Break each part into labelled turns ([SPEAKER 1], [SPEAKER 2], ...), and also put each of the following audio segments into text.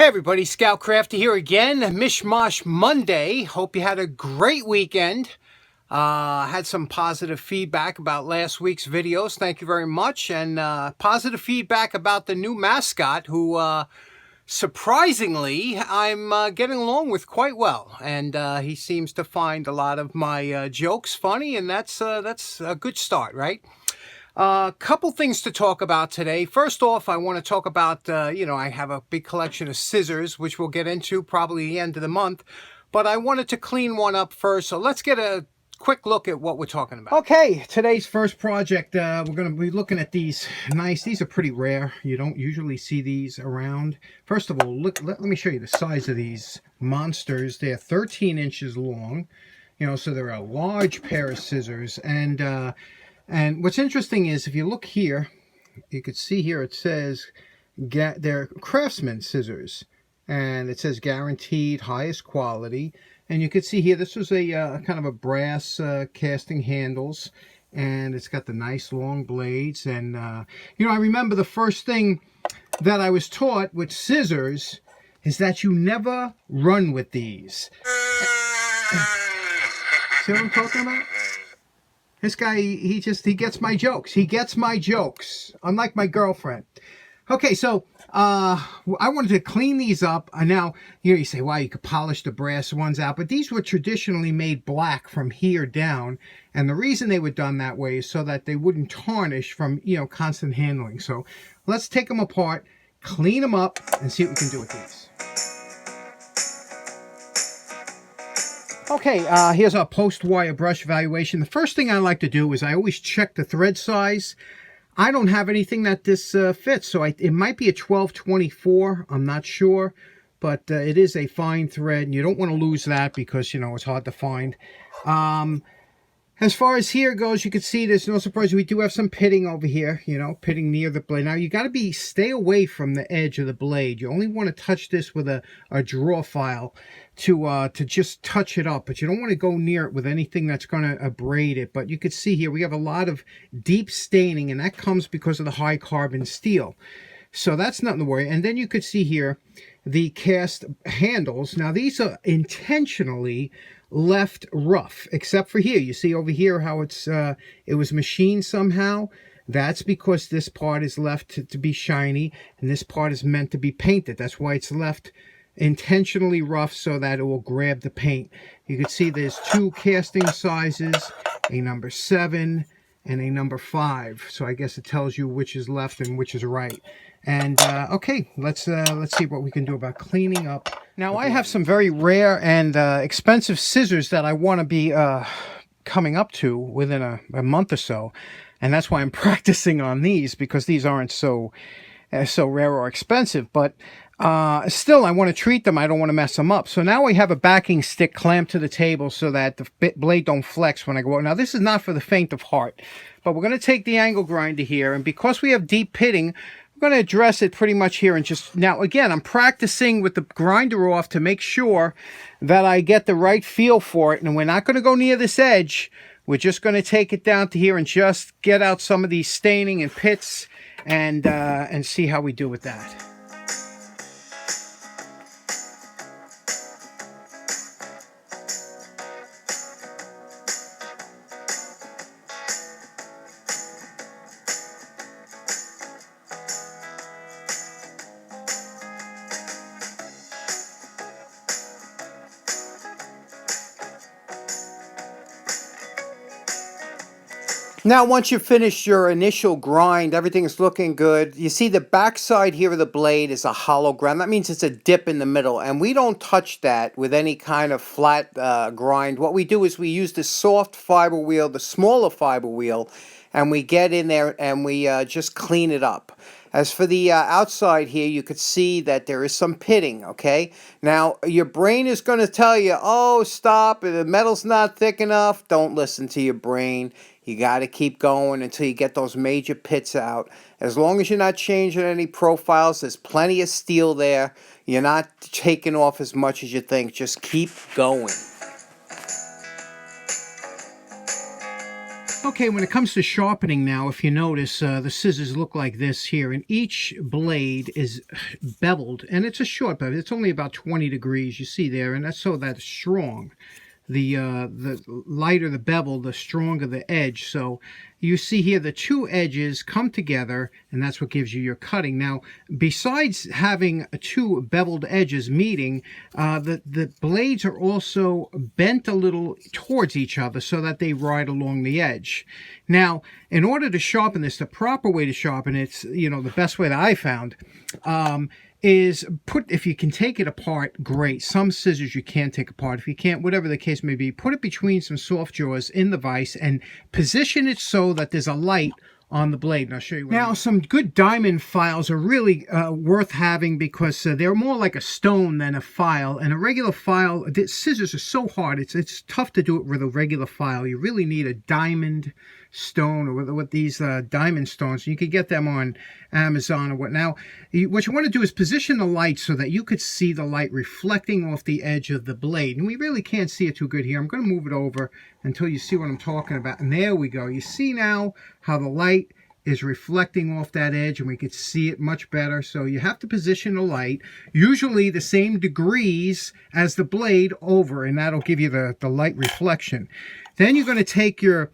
[SPEAKER 1] Hey everybody, Scout Crafty here again. Mishmash Monday. Hope you had a great weekend. Had some positive feedback about last week's videos. Thank you very much. And positive feedback about the new mascot who, surprisingly, I'm getting along with quite well. And he seems to find a lot of my jokes funny, and that's a good start, right? Couple things to talk about today. First off, I want to talk about, I have a big collection of scissors, which we'll get into probably the end of the month, but I wanted to clean one up first. So let's get a quick look at what we're talking about. Okay, today's first project, we're going to be looking at these these are pretty rare. You don't usually see these around. First of all, let me show you the size of these monsters. They're 13 inches long, so they're a large pair of scissors. And what's interesting is if you look here, you can see here it says they're Craftsman scissors. And it says guaranteed highest quality. And you can see here this was a kind of a brass casting handles. And it's got the nice long blades. And, I remember the first thing that I was taught with scissors is that you never run with these. See what I'm talking about? This guy, he gets my jokes. He gets my jokes, unlike my girlfriend. Okay, so I wanted to clean these up. Now, you say, wow, you could polish the brass ones out. But these were traditionally made black from here down. And the reason they were done that way is so that they wouldn't tarnish from, constant handling. So let's take them apart, clean them up, and see what we can do with these. Okay, here's our post-wire brush evaluation. The first thing I like to do is I always check the thread size. I don't have anything that this fits, so it might be a 1224. I'm not sure, but it is a fine thread, and you don't want to lose that because, it's hard to find. As far as here goes, you can see there's no surprise. We do have some pitting over here, pitting near the blade. Now, you got to stay away from the edge of the blade. You only want to touch this with a draw file to just touch it up, but you don't want to go near it with anything that's going to abrade it. But you can see here we have a lot of deep staining, and that comes because of the high carbon steel. So that's nothing to worry. And then you could see here the cast handles. Now, these are intentionally left rough, except for here. You see over here how it was machined somehow. That's because this part is left to be shiny, and this part is meant to be painted. That's why it's left intentionally rough, so that it will grab the paint. You can see there's two casting sizes, a number 7 and a number 5. So I guess it tells you which is left and which is right. And okay, let's see what we can do about cleaning up. Now, I have some very rare and expensive scissors that I want to be coming up to within a month or so, and that's why I'm practicing on these, because these aren't so rare or expensive. But still, I want to treat them. I don't want to mess them up. So now we have a backing stick clamped to the table so that the blade don't flex when I go out. Now, this is not for the faint of heart, but we're going to take the angle grinder here, and because we have deep pitting, I'm going to address it pretty much here. And just now, again, I'm practicing with the grinder off to make sure that I get the right feel for it. And we're not going to go near this edge. We're just going to take it down to here and just get out some of these staining and pits and see how we do with that. Now, once you've finished your initial grind, everything is looking good. You see the back side here of the blade is a hollow ground. That means it's a dip in the middle, and we don't touch that with any kind of flat grind. What we do is we use the soft fiber wheel, the smaller fiber wheel, and we get in there and we just clean it up. As for the outside here, you could see that there is some pitting, okay? Now, your brain is going to tell you, oh, stop, the metal's not thick enough. Don't listen to your brain. You got to keep going until you get those major pits out. As long as you're not changing any profiles, there's plenty of steel there. You're not taking off as much as you think. Just keep going. Okay, when it comes to sharpening now, if you notice, the scissors look like this here, and each blade is beveled, and it's a short bevel. It's only about 20 degrees, you see there, and that's so that's strong. The lighter the bevel, the stronger the edge. So you see here the two edges come together, and that's what gives you your cutting. Now, besides having two beveled edges meeting, the blades are also bent a little towards each other so that they ride along the edge. Now, in order to sharpen this, the proper way to sharpen it's, the best way that I found, is if you can take it apart, great. Some scissors you can take apart. If you can't, whatever the case may be, put it between some soft jaws in the vise and position it so that there's a light on the blade. And I'll show you. Now, some good diamond files are really worth having because they're more like a stone than a file. And a regular file, the scissors are so hard. It's tough to do it with a regular file. You really need a diamond stone, or with these diamond stones. You can get them on Amazon or what. Now, what you want to do is position the light so that you could see the light reflecting off the edge of the blade. And we really can't see it too good here. I'm going to move it over until you see what I'm talking about. And there we go. You see now how the light is reflecting off that edge, and we could see it much better. So you have to position the light usually the same degrees as the blade over, and that'll give you the light reflection. Then you're going to take your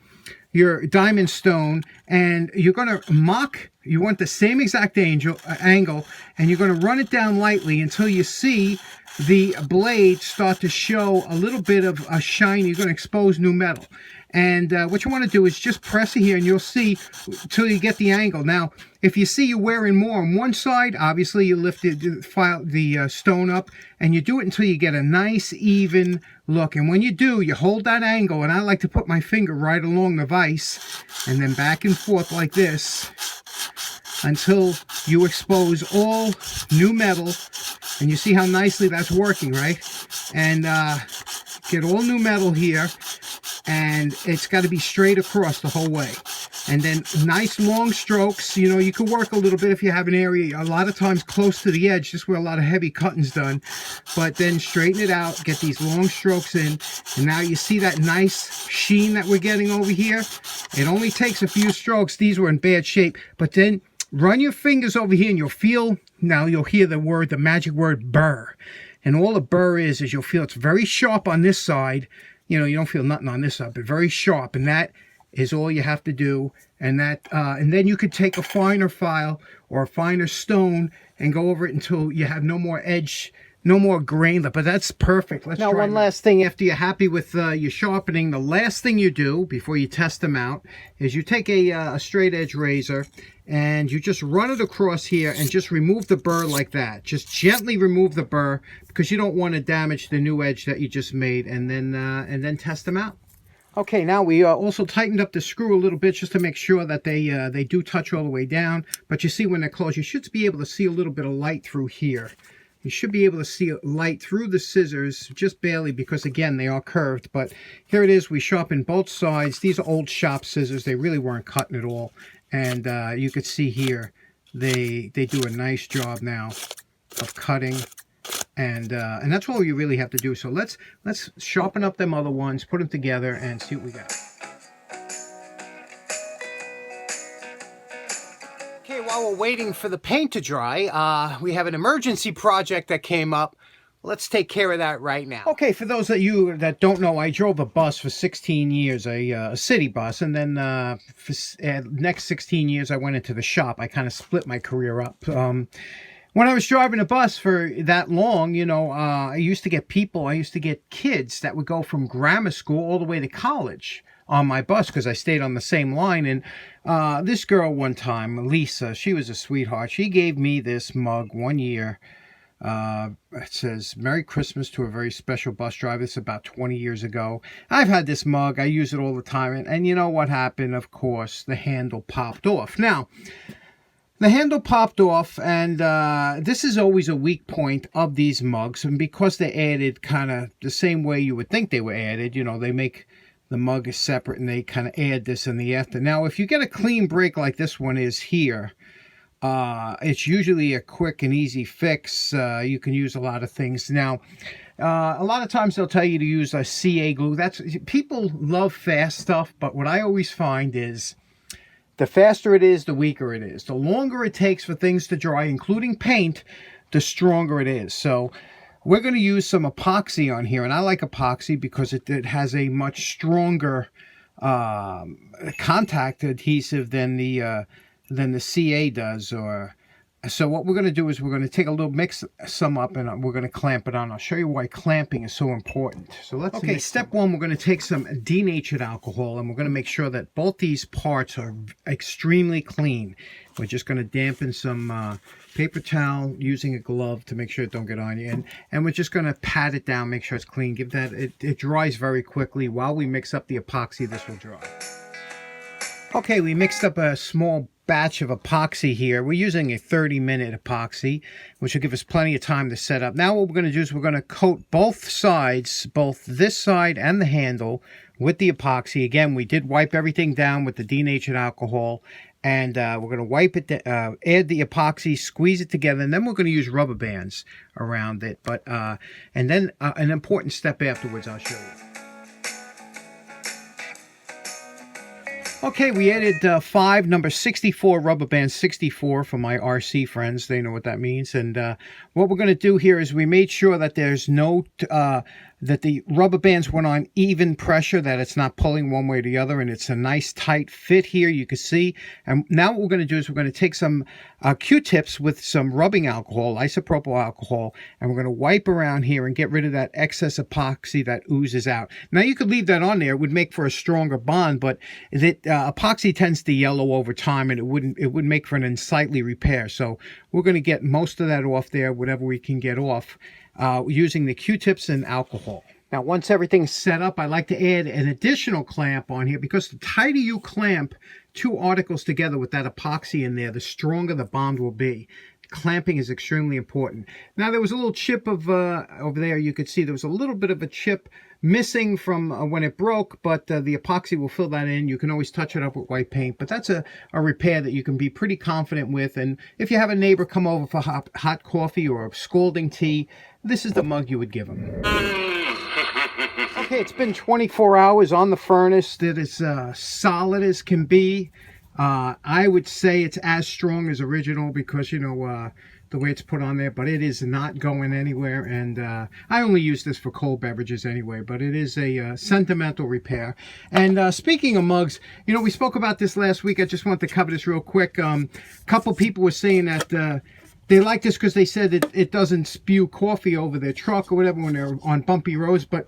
[SPEAKER 1] diamond stone, and you're going to you want the same exact angle, and you're going to run it down lightly until you see the blade start to show a little bit of a shine. You're going to expose new metal. And what you want to do is just press it here, and you'll see until you get the angle. Now, if you see you're wearing more on one side, obviously you lift the stone up, and you do it until you get a nice even look. And when you do, you hold that angle, and I like to put my finger right along the vise, and then back and forth like this until you expose all new metal. And you see how nicely that's working, right? And get all new metal here. And it's got to be straight across the whole way. And then nice long strokes. You can work a little bit if you have an area a lot of times close to the edge, just where a lot of heavy cutting's done. But then straighten it out, get these long strokes in, and now you see that nice sheen that we're getting over here. It only takes a few strokes. These were in bad shape, but then run your fingers over here, and you'll hear the magic word burr. And all a burr is you'll feel it's very sharp on this side. You don't feel nothing on this side, but very sharp, and that is all you have to do. And then you could take a finer file or a finer stone and go over it until you have no more edge, no more grain left. But that's perfect. Let's try one last thing. After you're happy with your sharpening, the last thing you do before you test them out is you take a straight edge razor, and you just run it across here and just remove the burr like that. Just gently remove the burr because you don't want to damage the new edge that you just made, and then test them out. Okay, now we also tightened up the screw a little bit just to make sure that they do touch all the way down. But you see when they're closed, you should be able to see a little bit of light through here. You should be able to see light through the scissors, just barely, because again, they are curved. But here it is. We sharpened both sides. These are old shop scissors. They really weren't cutting at all. And you could see here, they do a nice job now of cutting. And that's all you really have to do. So let's sharpen up them other ones, put them together, and see what we got. Okay, while we're waiting for the paint to dry, we have an emergency project that came up. Let's take care of that right now. Okay, for those of you that don't know, I drove a bus for 16 years, a city bus, and then for next 16 years I went into the shop. I kind of split my career up. When I was driving a bus for that long, I used to get kids that would go from grammar school all the way to college on my bus because I stayed on the same line. And this girl one time, Lisa, she was a sweetheart. She gave me this mug one year. It says, "Merry Christmas to a very special bus driver." It's about 20 years ago. I've had this mug. I use it all the time. And you know what happened? Of course, the handle popped off. Now, the handle popped off, and this is always a weak point of these mugs. And because they're added kind of the same way you would think they were added, they make the mug is separate, and they kind of add this in the after. Now, if you get a clean break like this one is here, It's usually a quick and easy fix. You can use a lot of things. Now, a lot of times they'll tell you to use a CA glue. People love fast stuff, but what I always find is the faster it is, the weaker it is. The longer it takes for things to dry, including paint, the stronger it is. So we're going to use some epoxy on here, and I like epoxy because it has a much stronger contact adhesive than the CA does. So what we're going to do is we're going to take a little, mix some up, and we're going to clamp it on. I'll show you why clamping is so important. So let's okay, step one, we're going to take some denatured alcohol, and we're going to make sure that both these parts are extremely clean. We're just going to dampen some paper towel using a glove to make sure it don't get on you, and we're just going to pat it down, make sure it's clean. Give that, it dries very quickly. While we mix up the epoxy, this will dry. Okay, we mixed up a small batch of epoxy here. We're using a 30-minute epoxy, which will give us plenty of time to set up. Now what we're going to do is we're going to coat both sides, both this side and the handle, with the epoxy. Again, we did wipe everything down with the denatured alcohol, and we're going to wipe it, add the epoxy, squeeze it together, and then we're going to use rubber bands around it. But and then an important step afterwards, I'll show you. Okay, we added 5 number 64 rubber bands, 64 for my RC friends. They know what that means. And what we're going to do here is we made sure that there's no, that the rubber bands went on even pressure, that it's not pulling one way or the other, and it's a nice tight fit here, you can see. And now what we're going to do is we're going to take some Q-tips with some rubbing alcohol, isopropyl alcohol, and we're going to wipe around here and get rid of that excess epoxy that oozes out. Now you could leave that on there. It would make for a stronger bond, but epoxy tends to yellow over time, and it would make for an unsightly repair. So we're going to get most of that off there, whatever we can get off, using the Q-tips and alcohol. Now once everything's set up, I like to add an additional clamp on here, because the tighter you clamp 2 articles together with that epoxy in there, the stronger the bond will be. Clamping is extremely important. Now there was a little chip of over there. You could see there was a little bit of a chip missing from when it broke, but the epoxy will fill that in. You can always touch it up with white paint, but that's a repair that you can be pretty confident with. And if you have a neighbor come over for hot coffee or scalding tea, this is the mug you would give them. Okay, it's been 24 hours on the furnace. It is solid as can be. I would say it's as strong as original because, you know, the way it's put on there, but it is not going anywhere. And I only use this for cold beverages anyway, but it is a sentimental repair. And speaking of mugs, you know, we spoke about this last week. I just want to cover this real quick. Couple people were saying that they like this because they said it doesn't spew coffee over their truck or whatever when they're on bumpy roads. But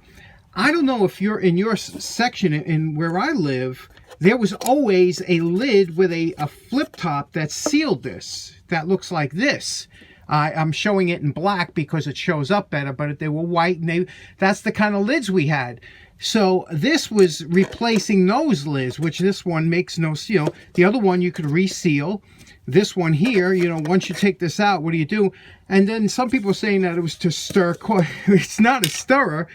[SPEAKER 1] I don't know if you're in your section, in where I live, there was always a lid with a flip top that sealed this, that looks like this. I'm showing it in black because it shows up better, but if they were white, and that's the kind of lids we had. So this was replacing those lids, which this one makes no seal. The other one you could reseal. This one here, you know, once you take this out, what do you do? And then some people are saying that it was to stir. It's not a stirrer,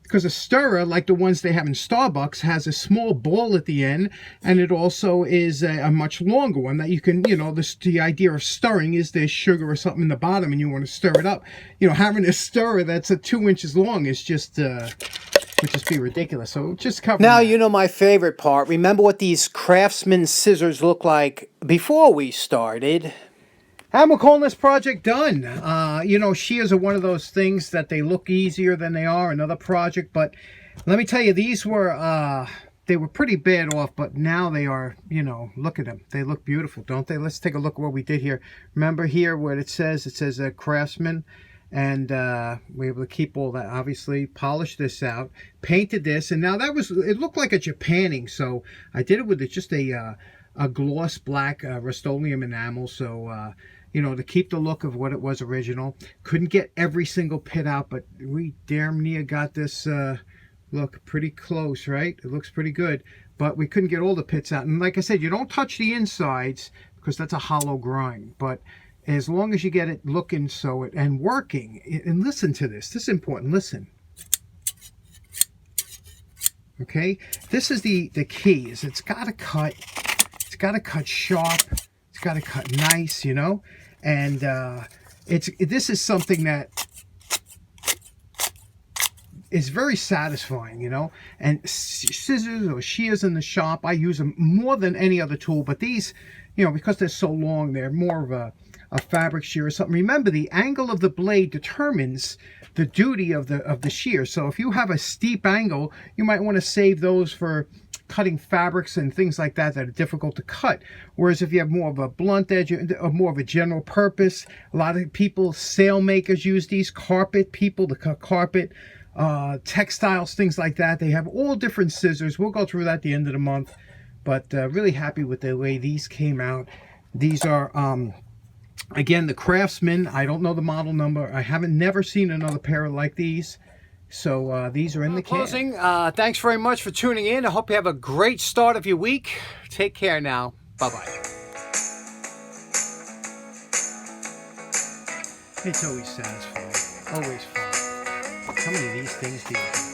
[SPEAKER 1] because a stirrer, like the ones they have in Starbucks, has a small ball at the end, and it also is a much longer one that you can, you know, the idea of stirring is there's sugar or something in the bottom and you want to stir it up. You know, having a stirrer that's 2 inches long is just would just be ridiculous. So just cover now that. You know my favorite part. Remember what these Craftsman scissors look like before we started? And we're calling this project done. You know, shears are one of those things that they look easier than they are. Another project, but let me tell you, these were they were pretty bad off, but now they are, you know, look at them. They look beautiful, don't they? Let's take a look at what we did here. Remember here what it says Craftsman. And we're able to keep all that, obviously, polish this out, painted this, and now that was, it looked like a Japanning, so I did it with just a gloss black Rust-Oleum enamel, so, you know, to keep the look of what it was original. Couldn't get every single pit out, but we damn near got this look pretty close, right? It looks pretty good, but we couldn't get all the pits out. And like I said, you don't touch the insides because that's a hollow grind, but as long as you get it looking so it and working, and listen to this. This is important. Listen. Okay, this is the key. Is it's got to cut. It's got to cut sharp. It's got to cut nice, you know. And this is something that is very satisfying, you know. And scissors or shears in the shop, I use them more than any other tool. But these, you know, because they're so long, they're more of a fabric shear or something. Remember, the angle of the blade determines the duty of the shear. So if you have a steep angle, you might want to save those for cutting fabrics and things like that that are difficult to cut. Whereas if you have more of a blunt edge or more of a general purpose, a lot of people, sail makers use these, carpet people to cut carpet, textiles, things like that. They have all different scissors. We'll go through that at the end of the month, but really happy with the way these came out. These are again the Craftsman. I don't know the model number. I haven't never seen another pair like these. So these are in the closing. Thanks very much for tuning in. I hope you have a great start of your week. Take care now. Bye-bye. It's always satisfying. Always fun. How many of these things do you do?